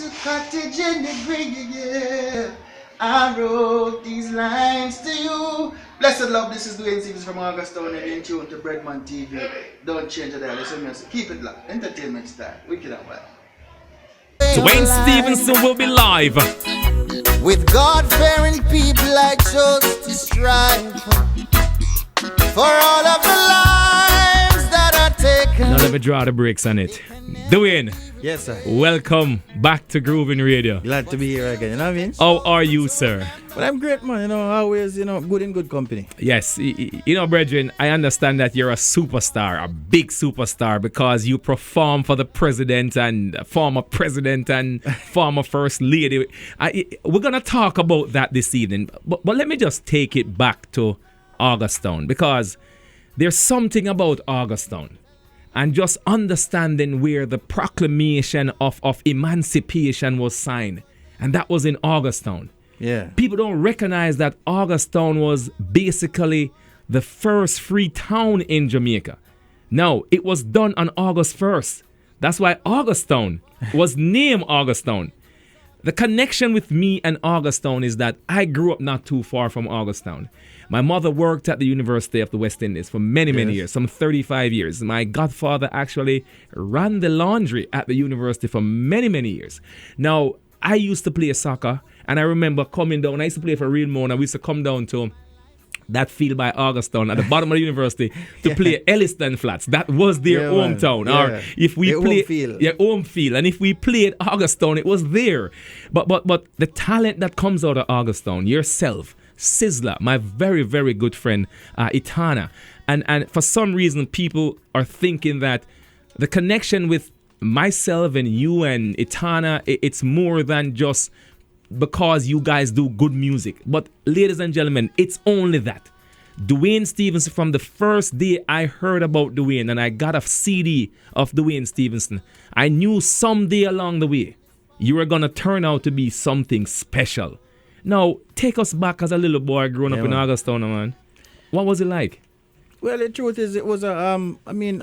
a cottage in the green, yeah. I wrote these lines to you. Blessed love, this is Duane Stephenson from Augustown and in tune to Breadman TV. Don't change it, listen music. Keep it locked. Entertainment style. Wicked and well. Duane Stephenson will be live with God-fearing people I chose to strive for all of the lives that are taken. Now let me draw the brakes on it. Duane. Yes, sir. Welcome back to Groovin Radio. Glad to be here again, you know what I mean? How are you, sir? But I'm great, man, you know, always, good in good company. Yes, brethren, I understand that you're a superstar, a big superstar, because you perform for the president and former president and former first lady. We're going to talk about that this evening, but let me just take it back to Augustown, because there's something about Augustown. And just understanding where the proclamation of emancipation was signed. And that was in Augustown. Yeah. People don't recognize that Augustown was basically the first free town in Jamaica. No, it was done on August 1st. That's why Augustown was named Augustown. The connection with me and Augustown is that I grew up not too far from Augustown. My mother worked at the University of the West Indies for many years, some 35 years. My godfather actually ran the laundry at the university for many years. Now, I used to play soccer, and I remember coming down. I used to play for Real Mona. We used to come down to that field by Augustown at the bottom of the university to play Elliston Flats. That was their hometown. Yeah. Or if we played home field, and if we played Augustown, it was there. But the talent that comes out of Augustown, yourself, Sizzler, my very good friend Itana, and for some reason people are thinking that the connection with myself and you and Itana, it's more than just because you guys do good music. But ladies and gentlemen, it's only that. Duane Stephenson, from the first day I heard about Duane and I got a CD of Duane Stephenson, I knew someday along the way you were gonna turn out to be something special. Now, take us back as a little boy growing up in Augustown, man. What was it like? Well, the truth is, it was a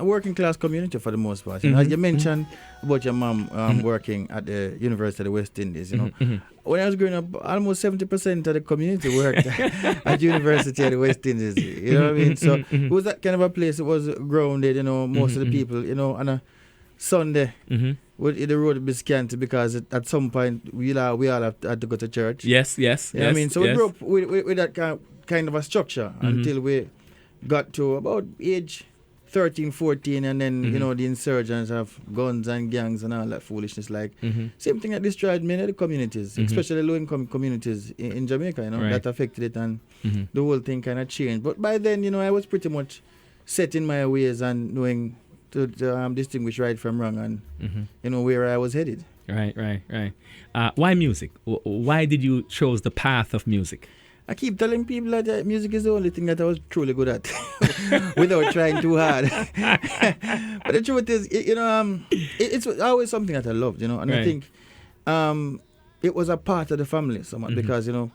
working class community for the most part. You know, as you mentioned about your mom working at the University of the West Indies, you know. When I was growing up, almost 70% of the community worked at University of the West Indies. You know what I mean? So it was that kind of a place. It was grounded, you know, most of the people, you know, on a Sunday, the road would be scanty because at some point we all had to go to church. Yes. You know what I mean? So we grew up with that kind of a structure until we got to about age 13, 14, and then, you know, the insurgents have guns and gangs and all that foolishness. Like, same thing that destroyed many of the communities, especially low-income communities in Jamaica, you know, that affected it, and the whole thing kind of changed. But by then, you know, I was pretty much set in my ways and knowing to distinguish right from wrong and, you know, where I was headed. Right. Why music? Why did you choose the path of music? I keep telling people that music is the only thing that I was truly good at without trying too hard. But the truth is, it's always something that I loved, you know. And I think it was a part of the family somewhat because, you know,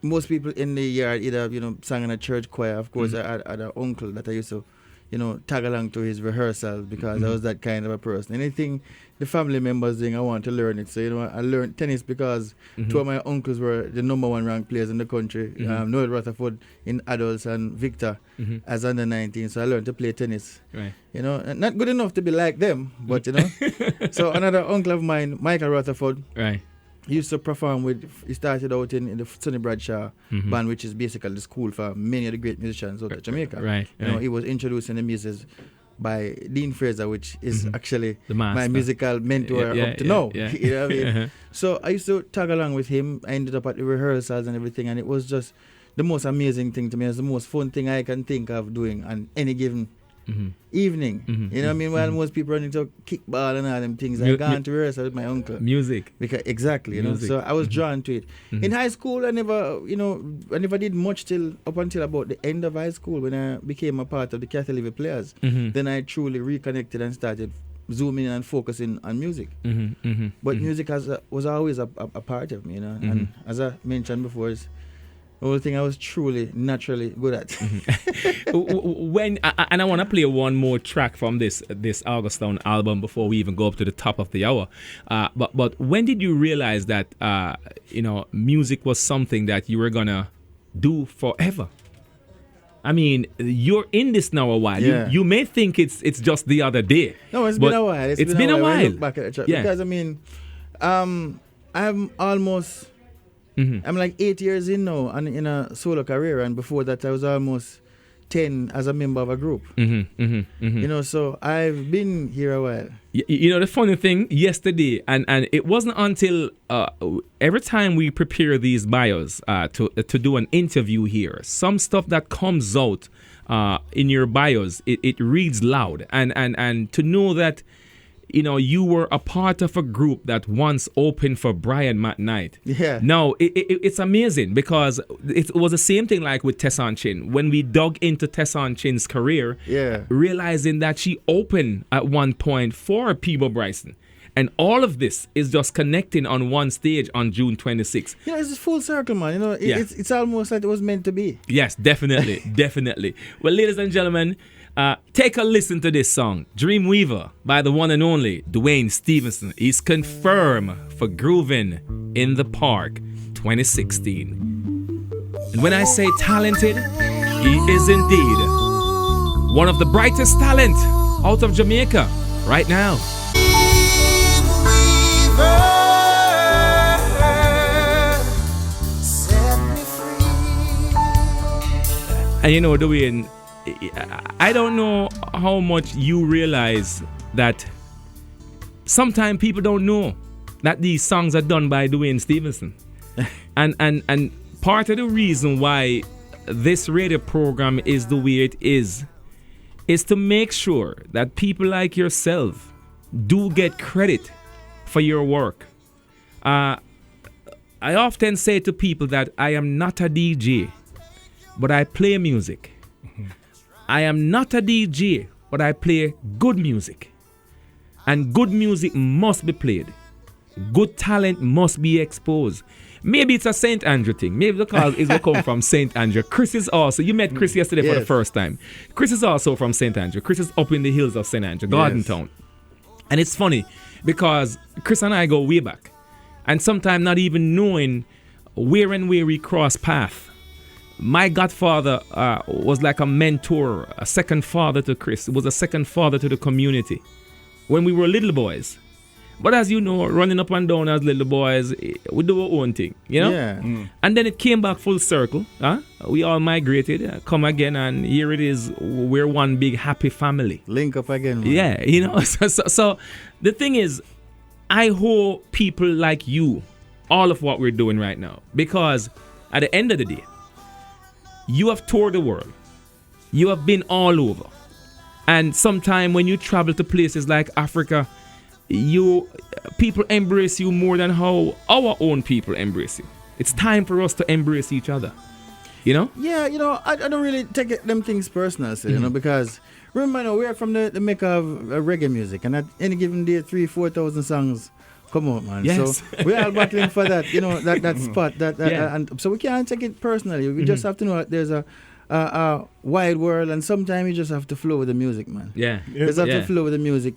most people in the yard either, you know, sang in a church choir. Of course, I had an uncle that I used to, you know, tag along to his rehearsals because I was that kind of a person. Anything the family members doing, I want to learn it. So, you know, I learned tennis because two of my uncles were the number one ranked players in the country. Noel Rutherford in adults and Victor as under 19. So I learned to play tennis. Right. You know, and not good enough to be like them, but, you know. So another uncle of mine, Michael Rutherford, he used to perform he started out in the Sonny Bradshaw band, which is basically the school for many of the great musicians out of Jamaica. You know, he was introduced in the music by Dean Fraser, which is actually my musical mentor up to now. You know what I mean? So I used to tag along with him. I ended up at the rehearsals and everything, and it was just the most amazing thing to me. It's the most fun thing I can think of doing on any given evening. You know what I mean? While most people run into kickball and all them things, I gone to rehearsal with my uncle. Music. Because exactly, you know. So I was drawn to it. In high school, I never did much up until about the end of high school when I became a part of the Catholic Players. Then I truly reconnected and started zooming in and focusing on music. But music was always a part of me, you know. And as I mentioned before, the whole thing I was truly, naturally good at. When and I want to play one more track from this Augustown album before we even go up to the top of the hour. But when did you realize that music was something that you were gonna do forever? I mean, you're in this now a while. Yeah. You may think it's just the other day. No, it's been a while. It's been a while. When I look back at the track, because I mean, I'm almost. I'm like 8 years in now and in a solo career, and before that I was almost 10 as a member of a group. So I've been here a while. The funny thing, yesterday, and it wasn't until every time we prepare these bios to do an interview here, some stuff that comes out in your bios, it reads loud, and to know that you were a part of a group that once opened for Brian McKnight. Yeah. Now, it's amazing because it was the same thing like with Tesson Chin. When we dug into Tesson Chin's career, realizing that she opened at one point for Peebo Bryson. And all of this is just connecting on one stage on June 26th. It's a full circle, man. It's almost like it was meant to be. Yes, definitely, definitely. Well, ladies and gentlemen, take a listen to this song, Dreamweaver, by the one and only Duane Stephenson. He's confirmed for Groovin In The Park 2016. And when I say talented, he is indeed one of the brightest talent out of Jamaica right now. And Duane, I don't know how much you realize that sometimes people don't know that these songs are done by Duane Stephenson. and part of the reason why this radio program is the way it is to make sure that people like yourself do get credit for your work. I often say to people that I am not a DJ, but I play music. I am not a DJ, but I play good music. And good music must be played. Good talent must be exposed. Maybe it's a St. Andrew thing. Maybe because it will come from St. Andrew. Chris is also, you met Chris yesterday for the first time. Chris is also from St. Andrew. Chris is up in the hills of St. Andrew, Garden Town. And it's funny because Chris and I go way back. And sometimes not even knowing where and where we cross path. My godfather was like a mentor, a second father to Chris. It was a second father to the community when we were little boys. But as you know, running up and down as little boys, we do our own thing, Yeah. And then it came back full circle. We all migrated, come again, and here it is. We're one big happy family. Link up again, man. Yeah, So the thing is, I hope people like you, all of what we're doing right now, because at the end of the day, you have toured the world. You have been all over. And sometime when you travel to places like Africa, people embrace you more than how our own people embrace you. It's time for us to embrace each other. Yeah, I don't really take them things personal, because remember, we are from the maker of reggae music, and at any given day, 3,000-4,000 songs come out, man. Yes. So we're all battling for that, that spot. And so we can't take it personally. We just have to know that there's a wide world, and sometimes you just have to flow with the music, man. Yeah. You just have to flow with the music,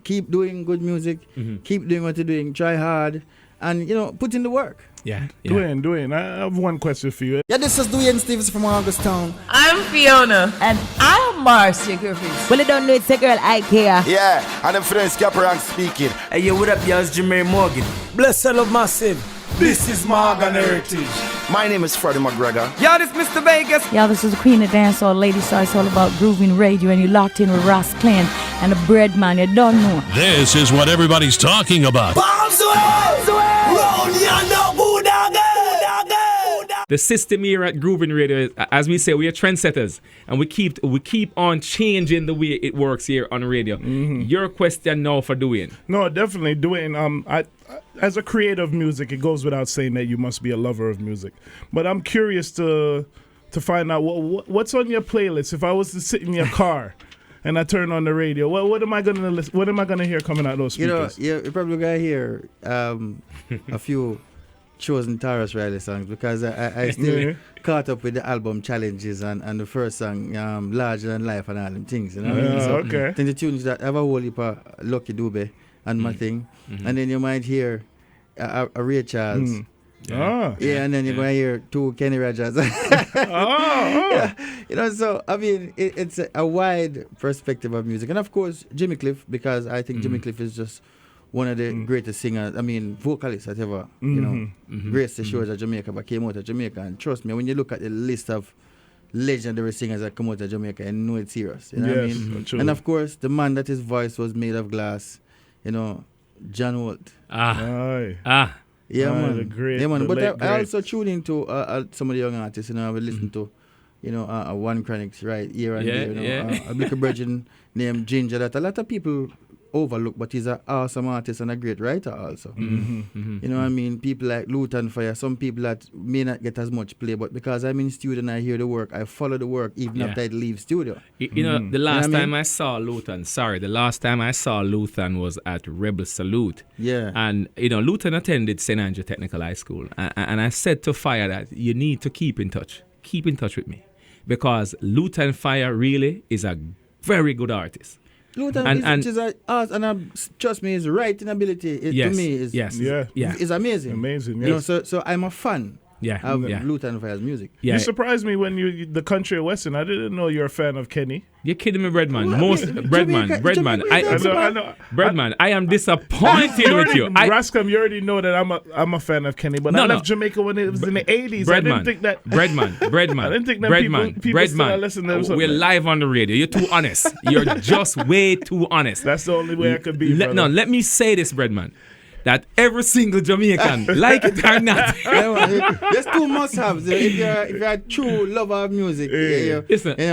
Keep doing good music, keep doing what you're doing, try hard, and, put in the work. Yeah. Duane, I have one question for you. Yeah, this is Duane Stephenson from Augustown. I'm Fiona. And I'm Marcia Griffiths. Well, you don't know it's a girl, I care. Yeah, and I'm friends Caparang speaking. Hey, yo, what up, y'all? It's Jermaine Morgan. Bless love massive. This is Morgan Heritage. My name is Freddie McGregor. Y'all, this Mr. Vegas. Y'all, this is the Queen of Dancehall, Lady Star. It's all about Groovin Radio, and you locked in with Ross Clan and the Breadman. You don't know. This is what everybody's talking about. The system here at Groovin Radio, as we say, we are trendsetters, and we keep on changing the way it works here on radio. Your question now for Duane. No, definitely, Duane. As a creator of music, it goes without saying that you must be a lover of music. But I'm curious to find out what's on your playlist. If I was to sit in your car and I turn on the radio, what am I gonna hear coming out of those speakers? You're probably gonna hear a few chosen Taurus Riley songs because I still caught up with the album challenges and the first song, Larger Than Life and all them things, you know. Okay. I think the tunes that have a whole heap of Lucky Dube and my thing. And then you might hear a Ray Charles. Yeah, and then you're going to hear 2 Kenny Rogers. Yeah, you know, so I mean, it's a wide perspective of music. And of course, Jimmy Cliff, because I think Jimmy Cliff is just one of the greatest singers, I mean, vocalists that ever, you know, graced the shores of Jamaica, but came out of Jamaica. And trust me, when you look at the list of legendary singers that come out of Jamaica, you know it's serious. You know what I mean? True. And of course, the man that his voice was made of glass, you know, John Holt. Yeah, man. But I also tune into some of the young artists, you know, I would listen to, you know, One Chronics right here and there, you know, a little virgin named Ginger that a lot of people overlook, but he's an awesome artist and a great writer also. You know what I mean? People like Lutan Fire, some people that may not get as much play, but because I'm in studio and I hear the work, I follow the work even after I leave studio. You know, the last time I saw Lutan was at Rebel Salute. Yeah. And, you know, Lutan attended St. Andrew Technical High School. And I said to Fire that you need to keep in touch. Keep in touch with me. Because Lutan Fire really is a very good artist. Lutan trust me, his writing ability to me is amazing. Amazing, You know, so I'm a fan of Lutan Fire's music. You surprised me when the country of Western. I didn't know you're a fan of Kenny. You're kidding me, Breadman. Breadman, I am disappointed with you. Rascom, you already know that I'm a fan of Kenny, but I left Jamaica when it was in the 80s. I didn't think that. Breadman. I didn't think that people still listen to him. We're live on the radio. You're too honest. You're just way too honest. That's the only way I could be. Let me say this, Breadman. That every single Jamaican, like it or not, there's 2 must-haves. If you're a true lover of music, you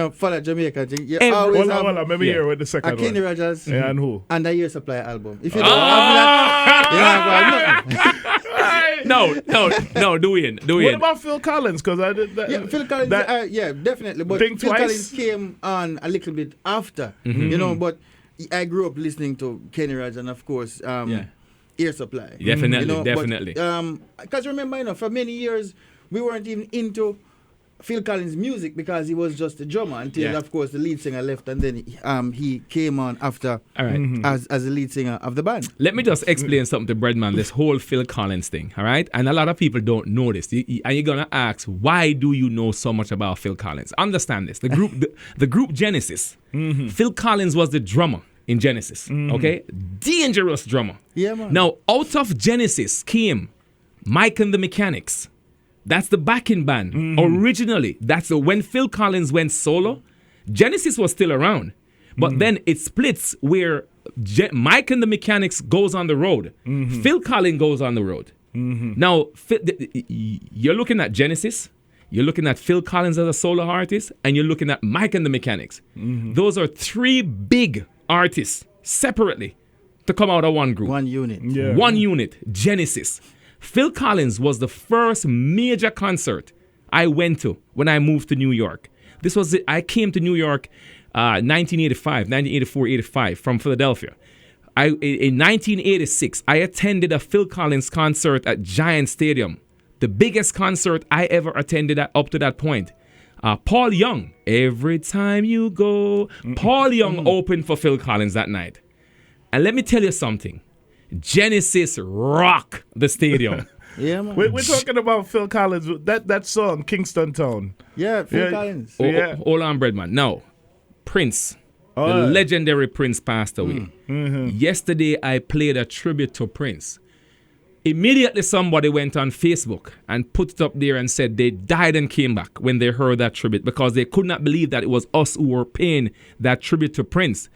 follow Jamaican thing. You always have let me hear with the second one. Kenny Rogers and who? And the Year Supply album. If you don't have that, No, Duane. What about Phil Collins? Because I did that. Yeah, Phil Collins, definitely. But Phil Collins came on a little bit after, you know. But I grew up listening to Kenny Rogers and, of course, Air Supply. Definitely. Because remember, you know, for many years, we weren't even into Phil Collins' music because he was just a drummer until, of course, the lead singer left, and then he came on after as the lead singer of the band. Let me just explain something to Breadman, this whole Phil Collins thing, all right? And a lot of people don't know this. And you're going to ask, why do you know so much about Phil Collins? Understand this. The group Genesis, Phil Collins was the drummer in Genesis, okay? Dangerous drummer. Yeah, man. Now, out of Genesis came Mike and the Mechanics. That's the backing band. Originally, when Phil Collins went solo, Genesis was still around. But then it splits where Mike and the Mechanics goes on the road. Phil Collins goes on the road. Now, you're looking at Genesis, you're looking at Phil Collins as a solo artist, and you're looking at Mike and the Mechanics. Those are 3 big artists separately to come out of one group. One unit. Yeah. One unit, Genesis. Phil Collins was the first major concert I went to when I moved to New York. I came to New York 1984, 85 from Philadelphia. In 1986, I attended a Phil Collins concert at Giant Stadium. The biggest concert I ever attended up to that point. Paul Young, Every Time You Go. Paul Young opened for Phil Collins that night. And let me tell you something. Genesis rock the stadium. Yeah, man. We're talking about Phil Collins. That song, Kingston Town. Yeah, Phil Collins. Hold on, Breadman. Now, Prince. The legendary Prince passed away. Yesterday, I played a tribute to Prince. Immediately, somebody went on Facebook and put it up there and said they died and came back when they heard that tribute because they could not believe that it was us who were paying that tribute to Prince.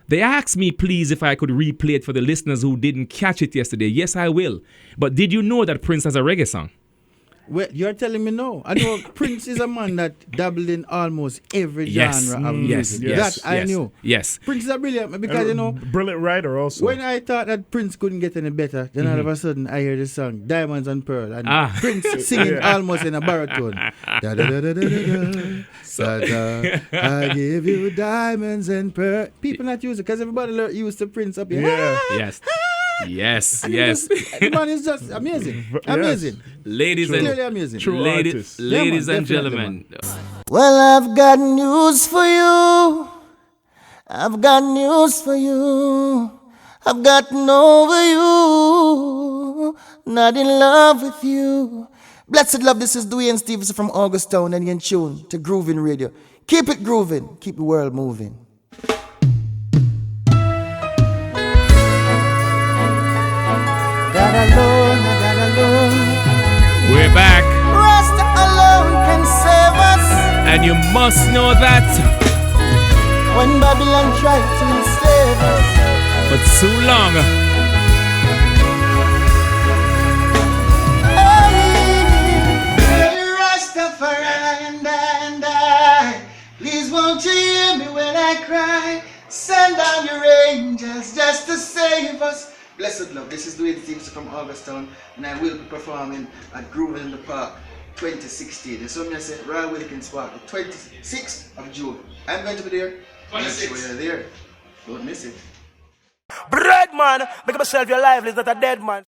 They asked me, please, if I could replay it for the listeners who didn't catch it yesterday. Yes, I will. But did you know that Prince has a reggae song? Well, you're telling me no. I know Prince is a man that dabbled in almost every genre of music. I knew. Yes. Prince is a brilliant because, you know. Brilliant writer also. When I thought that Prince couldn't get any better, then all of a sudden I hear this song, Diamonds and Pearl, and Prince singing almost in a baritone. Da, da, da, da, da, da, da, I give you diamonds and pearl. People not use it because everybody used to Prince up here. Yes. Yes, And yes. The man is just amazing. Amazing. Ladies Clearly amazing. ladies and gentlemen. Well, I've got news for you. I've got news for you. I've gotten over you. Not in love with you. Blessed love, this is Duane Stephenson from Augustown, and you're in tune to Groovin Radio. Keep it grooving. Keep the world moving. God alone. We're back. Rasta alone can save us. And you must know that When Babylon tried to enslave us, for too long. Hey, Rastafari and I. Please won't you hear me when I cry? Send down your angels just to save us. Blessed love, this is Duane Stephenson from Augustown, and I will be performing at Groovin In The Park 2016. So I say Royal Wilkins Park, the 26th of June. I'm going to be there. Make sure you're there. Don't miss it. Breadman, make up yourself your life, is not a dead man.